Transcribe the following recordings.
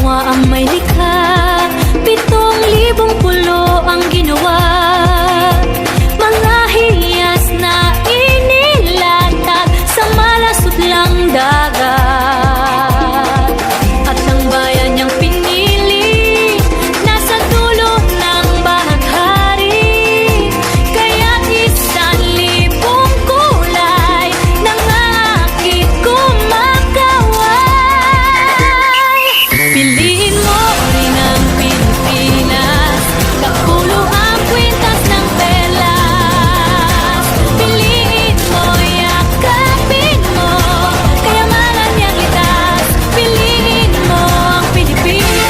gumawa ang may likha, 7,000 pulo ang ginawa. Mga hiyas na inilatag sa malasutlang dagat. At ang bayan niyang pinili nasa dulo ng bahaghari. Kaya't 1,000 kulay nangakit kumakaway. Piliin mo rin ang Pilipinas, kapulo ang kwintas ng perlas. Piliin mo, yakapin mo, kayamanan niyang litas. Piliin mo ang Pilipinas.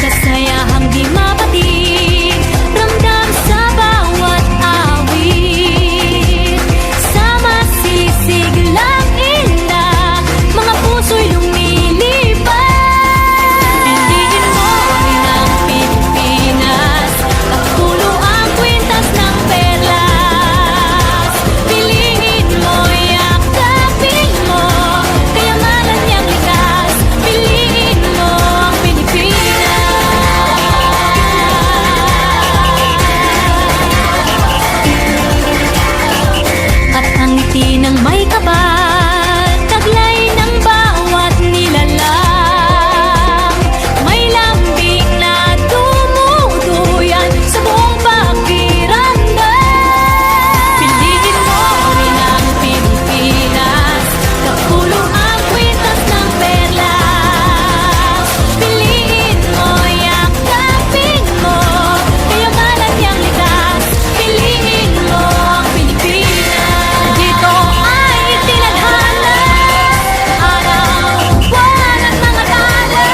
Kasayahang di mapatid, ramdam sa bawat awit. Sama sisiglang inda, mga puso'y lumilipad. Piliin mo rin ang Pilipinas, kapulo ang kwintas ng perlas. Piliin mo, yakapin mo, kayamanan niyang likas. Piliin mo ang Pilipinas. At ang ngiti ng may kapal, taglay ng bawat nilalang. May lambing na tumutuyan sa buong pakiramdam. Piliin mo rin ang Pilipinas, kapulo ang kwintas ng perlas. Piliin mo, yakapin mo, kayamanan niyang likas. Piliin mo ang Pilipinas. Dito ay tinadhana, araw, buwan at mga tala.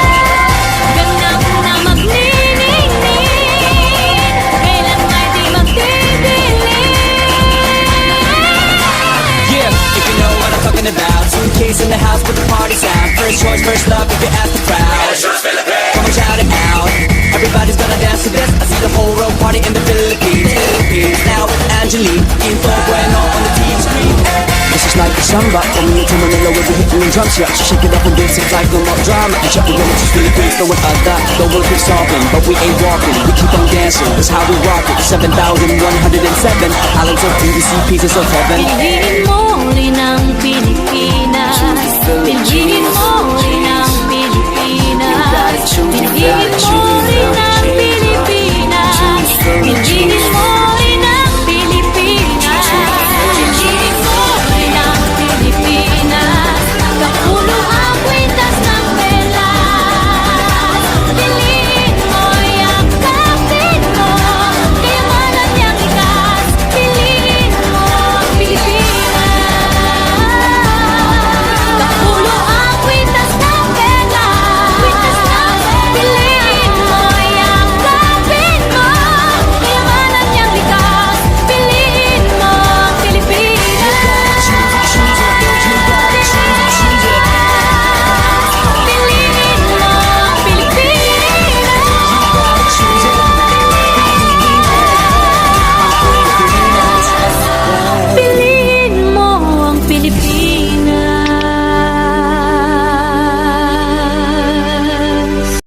Ganap na magniningning, kailan ay di magdidilim. Yeah, if you know what I'm talking about. Suitcase in the house, put the party sound. First choice, first love, if you ask the crowd. Come on, shout it out. Everybody's gonna dance to this. I see the whole road party in the Philippines. Now with Angelique, info bueno on the TV screen. This is like a samba, coming into Manila with the hitting and drums. Yeah, she shake it up and dance it like no more drama. And check the women, she's Philippines, throwing a dot. Don't work it solving, but we ain't walking. We keep on dancing, that's how we rock it. 7,107 islands of PVC, pieces of heaven. Piliin mo rin ang Pilipinas. Piliin mo rin ang Pilipinas. Piliin mo